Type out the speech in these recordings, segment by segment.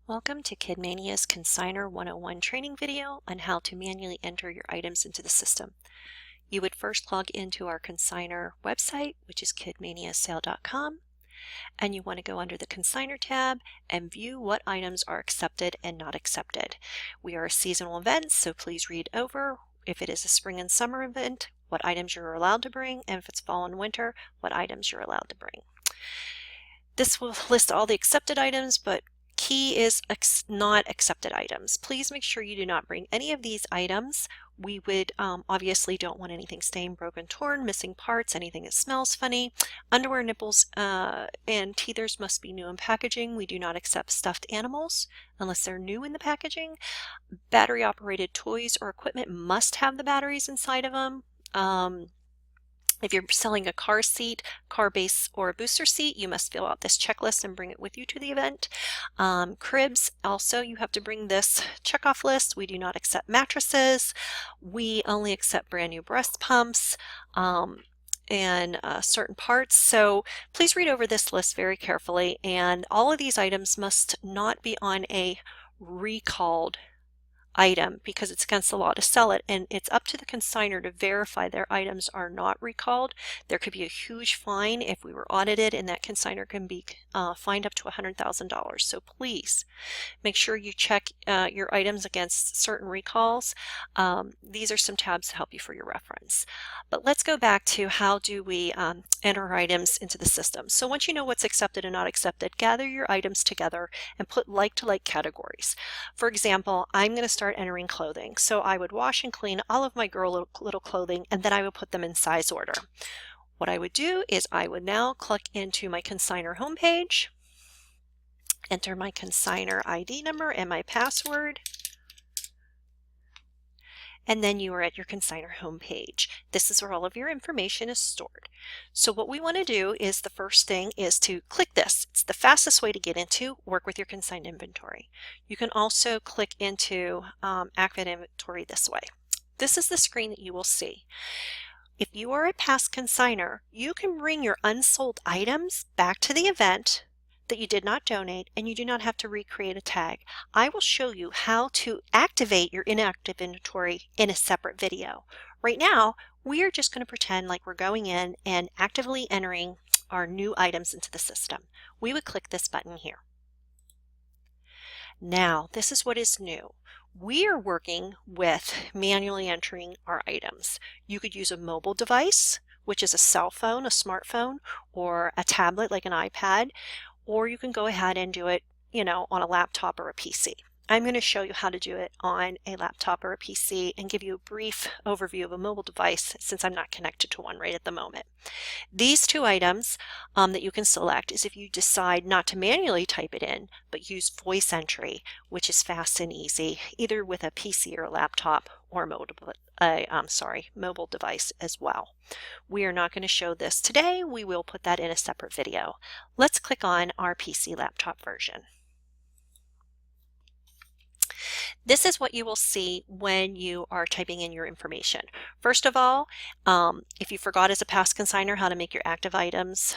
Welcome to KidMania's Consignor 101 training video on how to manually enter your items into the system. You would first log into our Consignor website, which is kidmaniasale.com, and you want to go under the Consignor tab and view what items are accepted and not accepted. We are a seasonal event, so please read over if it is a spring and summer event, what items you're allowed to bring, and if it's fall and winter, what items you're allowed to bring. This will list all the accepted items, but key is not accepted items. Please make sure you do not bring any of these items. We would obviously don't want anything stained, broken, torn, missing parts, anything that smells funny. Underwear, nipples, and teethers must be new in packaging. We do not accept stuffed animals unless they're new in the packaging. Battery operated toys or equipment must have the batteries inside of them. If you're selling a car seat, car base, or a booster seat, you must fill out this checklist and bring it with you to the event. Cribs, also you have to bring this checkoff list. We do not accept mattresses. We only accept brand new breast pumps and certain parts. So please read over this list very carefully, and all of these items must not be on a recalled item because it's against the law to sell it, and it's up to the consignor to verify their items are not recalled. There could be a huge fine if we were audited, and that consignor can be fined up to $100,000. So please make sure you check your items against certain recalls. These are some tabs to help you for your reference. But let's go back to how do we enter our items into the system. So once you know what's accepted and not accepted, gather your items together and put like-to-like categories. For example, I'm going to start entering clothing. So I would wash and clean all of my girl little clothing, and then I would put them in size order. What I would do is I would now click into my consignor homepage, enter my consignor ID number and my password, and then you are at your consignor homepage. This is where all of your information is stored. So what we want to do is the first thing is to click this. It's the fastest way to get into work with your consigned inventory. You can also click into active inventory this way. This is the screen that you will see. If you are a past consignor, you can bring your unsold items back to the event that you did not donate, and you do not have to recreate a tag. I will show you how to activate your inactive inventory in a separate video. Right now, we are just going to pretend like we're going in and actively entering our new items into the system. We would click this button here. Now, this is what is new. We are working with manually entering our items. You could use a mobile device, which is a cell phone, a smartphone, or a tablet like an iPad, or you can go ahead and do it, on a laptop or a PC. I'm going to show you how to do it on a laptop or a PC and give you a brief overview of a mobile device since I'm not connected to one right at the moment. These two items that you can select is if you decide not to manually type it in, but use voice entry, which is fast and easy, either with a PC or a laptop or mobile device as well. We are not going to show this today. We will put that in a separate video. Let's click on our PC laptop version. This is what you will see when you are typing in your information. First of all, if you forgot as a past consignor how to make your active items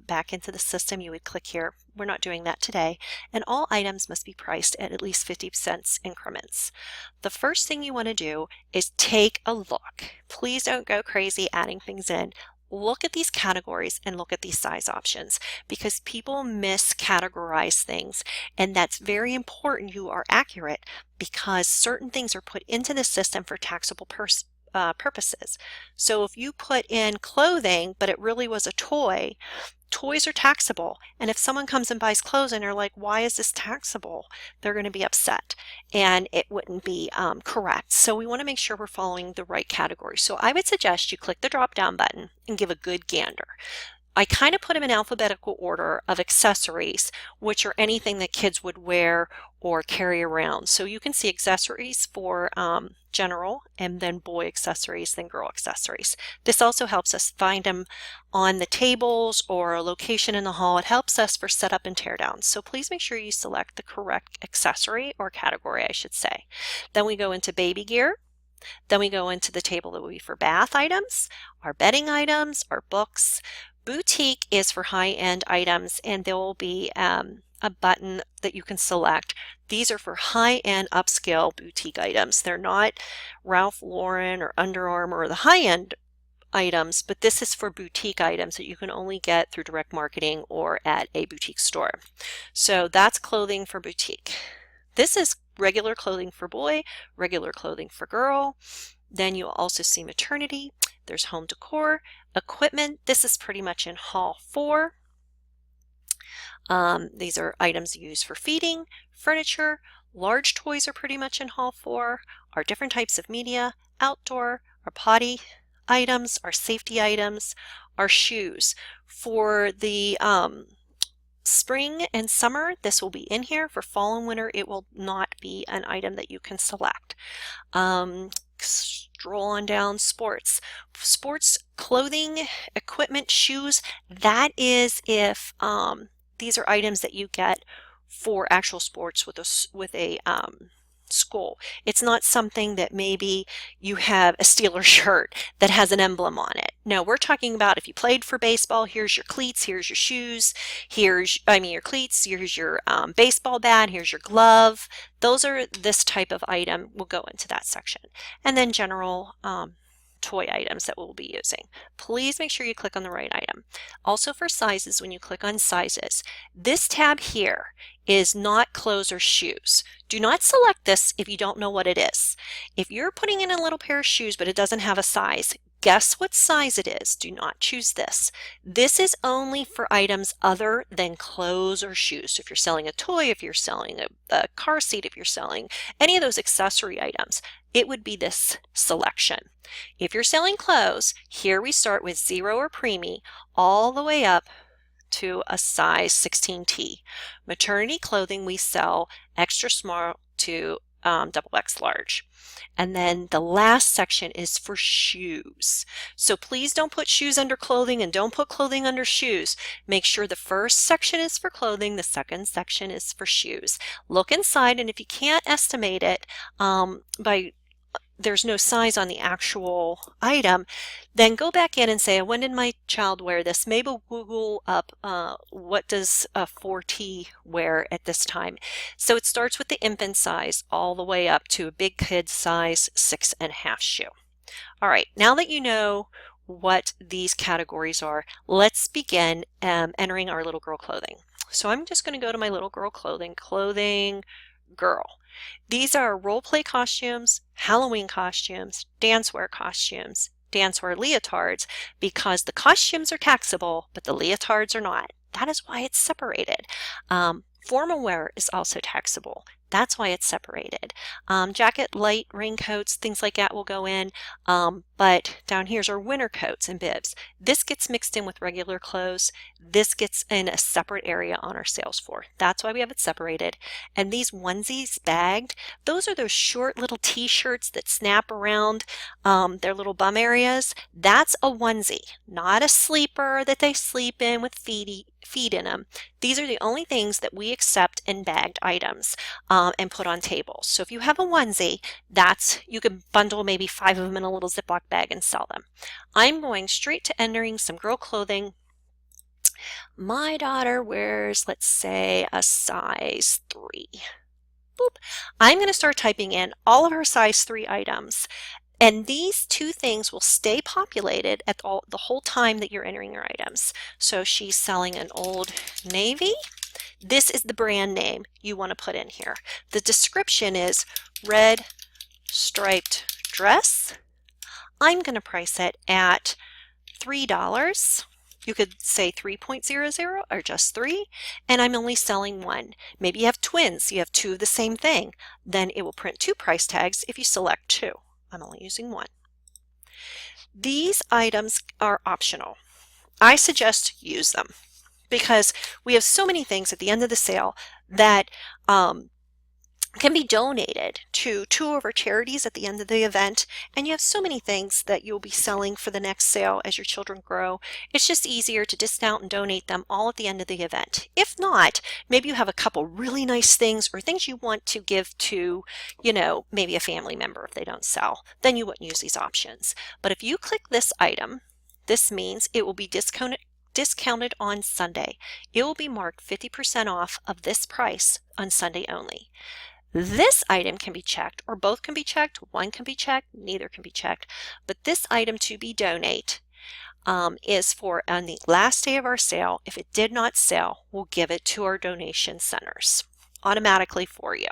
back into the system, you would click here. We're not doing that today. And all items must be priced at least 50 cents increments. The first thing you want to do is take a look. Please don't go crazy adding things in. Look at these categories and look at these size options because people miscategorize things, and that's very important you are accurate because certain things are put into the system for taxable purposes. So if you put in clothing but it really was a toy, toys are taxable, and if someone comes and buys clothes and they're like, why is this taxable? They're going to be upset and it wouldn't be correct. So we want to make sure we're following the right category. So I would suggest you click the drop down button and give a good gander. I kind of put them in alphabetical order of accessories, which are anything that kids would wear or carry around. So you can see accessories for general, and then boy accessories, then girl accessories. This also helps us find them on the tables or a location in the hall. It helps us for setup and tear down. So please make sure you select the correct accessory or category, I should say. Then we go into baby gear. Then we go into the table that will be for bath items, our bedding items, our books. Boutique is for high-end items, and there will be a button that you can select. These are for high-end upscale boutique items. They're not Ralph Lauren or Under Armour or the high-end items, but this is for boutique items that you can only get through direct marketing or at a boutique store. So that's clothing for boutique. This is regular clothing for boy, regular clothing for girl. Then you'll also see maternity. There's home decor, equipment. This is pretty much in Hall 4. These are items used for feeding, furniture. Large toys are pretty much in Hall 4. Our different types of media, outdoor, our potty items, our safety items, our shoes. For the spring and summer, this will be in here. For fall and winter, it will not be an item that you can select. Stroll on down sports clothing, equipment, shoes. That is if these are items that you get for actual sports with a school. It's not something that maybe you have a Steelers shirt that has an emblem on it. No, we're talking about if you played for baseball, here's your cleats, here's your shoes, your cleats, here's your baseball bat, here's your glove. Those are this type of item will go into that section. And then general toy items that we'll be using. Please make sure you click on the right item. Also for sizes, when you click on sizes, this tab here is not clothes or shoes. Do not select this if you don't know what it is. If you're putting in a little pair of shoes but it doesn't have a size, guess what size it is. Do not choose this. This is only for items other than clothes or shoes. So if you're selling a toy, if you're selling a car seat, if you're selling any of those accessory items, it would be this selection. If you're selling clothes, here we start with 0 or preemie all the way up to a size 16T. Maternity clothing, we sell extra small to XX large. And then the last section is for shoes. So please don't put shoes under clothing and don't put clothing under shoes. Make sure the first section is for clothing, the second section is for shoes. Look inside, and if you can't estimate it there's no size on the actual item, then go back in and say, when did my child wear this? Maybe Google up what does a 4T wear at this time. So it starts with the infant size all the way up to a big kid size 6.5 shoe. All right, now that you know what these categories are, let's begin entering our little girl clothing. So I'm just going to go to my little girl clothing girl. These are role play costumes, Halloween costumes, dancewear costumes, dancewear leotards, because the costumes are taxable, but the leotards are not. That is why it's separated. Formal wear is also taxable. That's why it's separated. Jacket, light, raincoats, things like that will go in. But down here's our winter coats and bibs. This gets mixed in with regular clothes. This gets in a separate area on our sales floor. That's why we have it separated. And these onesies bagged, those are those short little t-shirts that snap around their little bum areas. That's a onesie, not a sleeper that they sleep in with feet in them. These are the only things that we accept in bagged items and put on tables. So if you have a onesie, you can bundle maybe 5 of them in a little Ziploc bag and sell them. I'm going straight to entering some girl clothing. My daughter wears, let's say, a size 3. Boop. I'm going to start typing in all of her size 3 items. And these 2 things will stay populated at the whole time that you're entering your items. So she's selling an Old Navy. This is the brand name you want to put in here. The description is red striped dress. I'm going to price it at $3. You could say 3.00 or just 3, and I'm only selling 1. Maybe you have twins, you have 2 of the same thing. Then it will print 2 price tags if you select 2. I'm only using 1. These items are optional. I suggest use them because we have so many things at the end of the sale that can be donated to 2 of our charities at the end of the event, and you have so many things that you'll be selling for the next sale as your children grow. It's just easier to discount and donate them all at the end of the event. If not, maybe you have a couple really nice things or things you want to give to, maybe a family member if they don't sell, then you wouldn't use these options. But if you click this item, this means it will be discounted discounted on Sunday. It will be marked 50% off of this price on Sunday only. This item can be checked, or both can be checked, one can be checked, neither can be checked, but this item to be donate is for on the last day of our sale. If it did not sell, we'll give it to our donation centers automatically for you.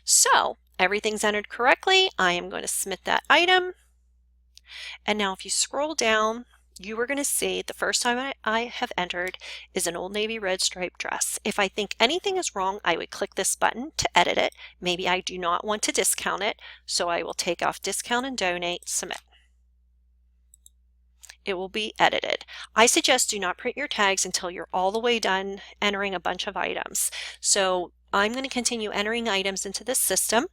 So everything's entered correctly. I am going to submit that item. And now if you scroll down, you are going to see the first time I have entered is an Old Navy red striped dress. If I think anything is wrong, I would click this button to edit it. Maybe I do not want to discount it, so I will take off discount and donate, submit. It will be edited. I suggest do not print your tags until you're all the way done entering a bunch of items. So I'm going to continue entering items into this system.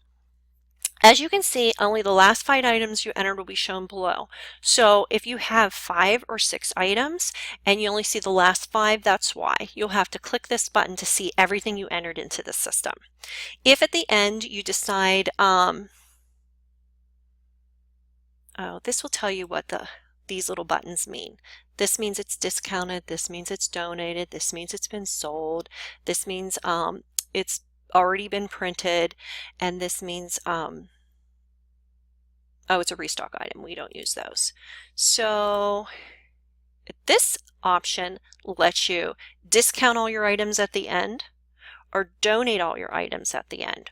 As you can see, only the last 5 items you entered will be shown below. So if you have 5 or 6 items and you only see the last 5, that's why. You'll have to click this button to see everything you entered into the system. If at the end you decide, this will tell you what these little buttons mean. This means it's discounted, this means it's donated, this means it's been sold, this means it's already been printed, and this means it's a restock item. We don't use those. So this option lets you discount all your items at the end or donate all your items at the end.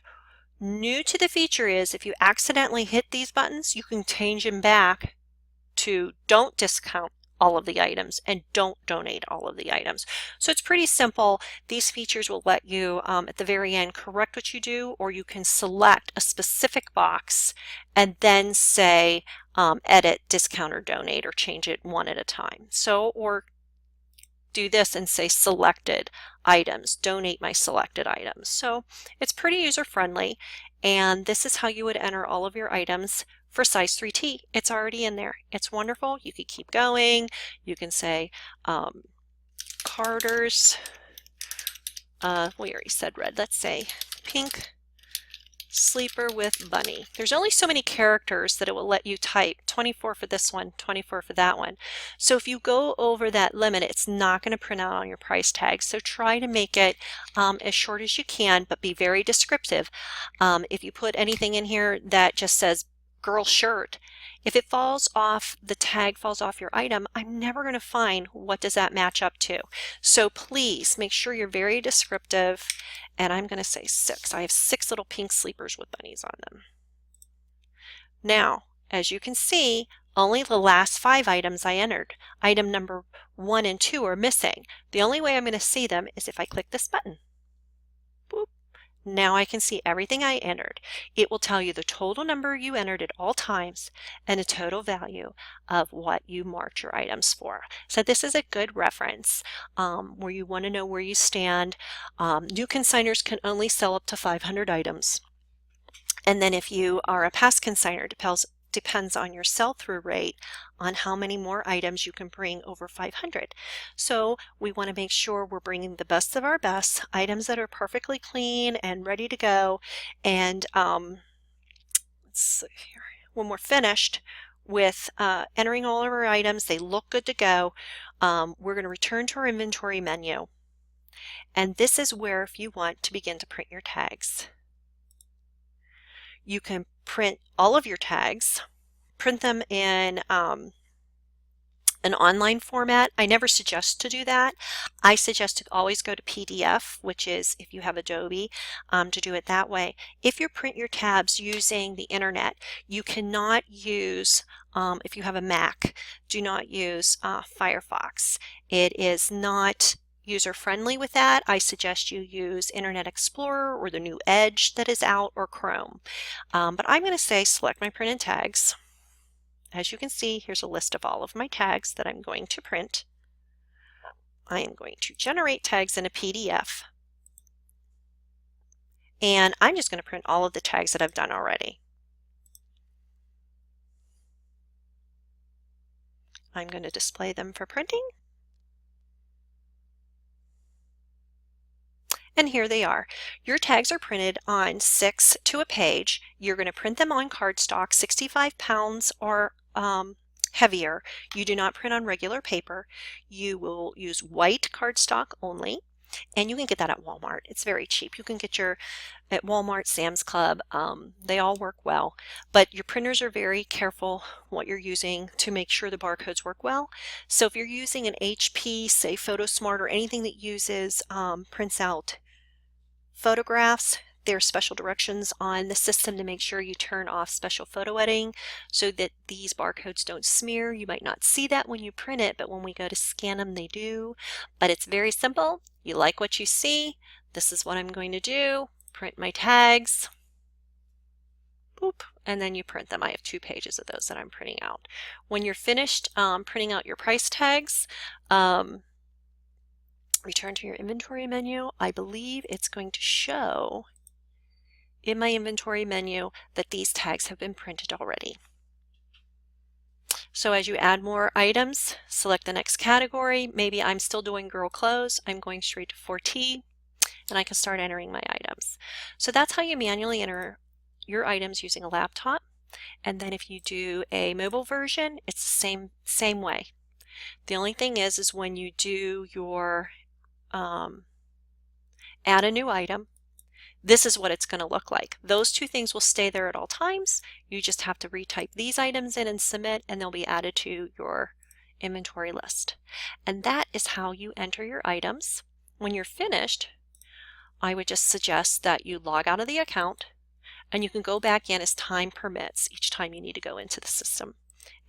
New to the feature is if you accidentally hit these buttons, you can change them back to don't discount all of the items and don't donate all of the items. So it's pretty simple. These features will let you at the very end correct what you do, or you can select a specific box and then say edit, discount, or donate, or change it one at a time. So, or do this and say selected items, donate my selected items. So it's pretty user friendly, and this is how you would enter all of your items for size 3T. It's already in there. It's wonderful. You could keep going. You can say Carter's, we already said red. Let's say pink sleeper with bunny. There's only so many characters that it will let you type. 24 for this one, 24 for that one. So if you go over that limit, it's not going to print out on your price tag. So try to make it as short as you can, but be very descriptive. If you put anything in here that just says girl shirt, if it falls off, the tag falls off your item, I'm never going to find what does that match up to. So please make sure you're very descriptive, and I'm going to say 6. I have 6 little pink sleepers with bunnies on them. Now, as you can see, only the last 5 items I entered. Item number 1 and 2 are missing. The only way I'm going to see them is if I click this button. Boop. Now I can see everything I entered. It will tell you the total number you entered at all times and a total value of what you marked your items for. So this is a good reference where you want to know where you stand. New consignors can only sell up to 500 items. And then if you are a past consignor, depends on your sell-through rate on how many more items you can bring over 500. So we want to make sure we're bringing the best of our best, items that are perfectly clean and ready to go. And let's see here. When we're finished with entering all of our items, they look good to go, we're going to return to our inventory menu. And this is where, if you want to begin to print your tags, you can print all of your tags, print them in an online format. I never suggest to do that. I suggest to always go to PDF, which is, if you have Adobe, to do it that way. If you print your tabs using the internet, you cannot use, if you have a Mac, do not use Firefox. It is not user-friendly with that. I suggest you use Internet Explorer or the new Edge that is out, or Chrome. But I'm going to say select my printed tags. As you can see, here's a list of all of my tags that I'm going to print. I am going to generate tags in a PDF. And I'm just going to print all of the tags that I've done already. I'm going to display them for printing. And here they are. Your tags are printed on 6 to a page. You're going to print them on cardstock, 65 pounds or heavier. You do not print on regular paper. You will use white cardstock only, and you can get that at Walmart. It's very cheap. You can get your at Walmart, Sam's Club. They all work well, but your printers are very careful what you're using to make sure the barcodes work well. So if you're using an HP, say PhotoSmart, or anything that uses prints out photographs, there's special directions on the system to make sure you turn off special photo editing so that these barcodes don't smear. You might not see that when you print it, but when we go to scan them, they do. But it's very simple. You like what you see. This is what I'm going to do. Print my tags. Boop, and then you print them. I have 2 pages of those that I'm printing out. When you're finished printing out your price tags, return to your inventory menu. I believe it's going to show in my inventory menu that these tags have been printed already. So as you add more items, select the next category. Maybe I'm still doing girl clothes. I'm going straight to 4T, and I can start entering my items. So that's how you manually enter your items using a laptop. And then if you do a mobile version, it's the same way. The only thing is when you do your add a new item, this is what it's going to look like. Those 2 things will stay there at all times. You just have to retype these items in and submit, and they'll be added to your inventory list. And that is how you enter your items. When you're finished, I would just suggest that you log out of the account, and you can go back in as time permits each time you need to go into the system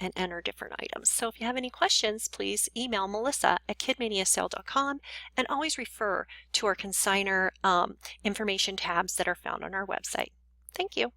and enter different items. So if you have any questions, please email melissa@kidmaniasale.com, and always refer to our consignor information tabs that are found on our website. Thank you.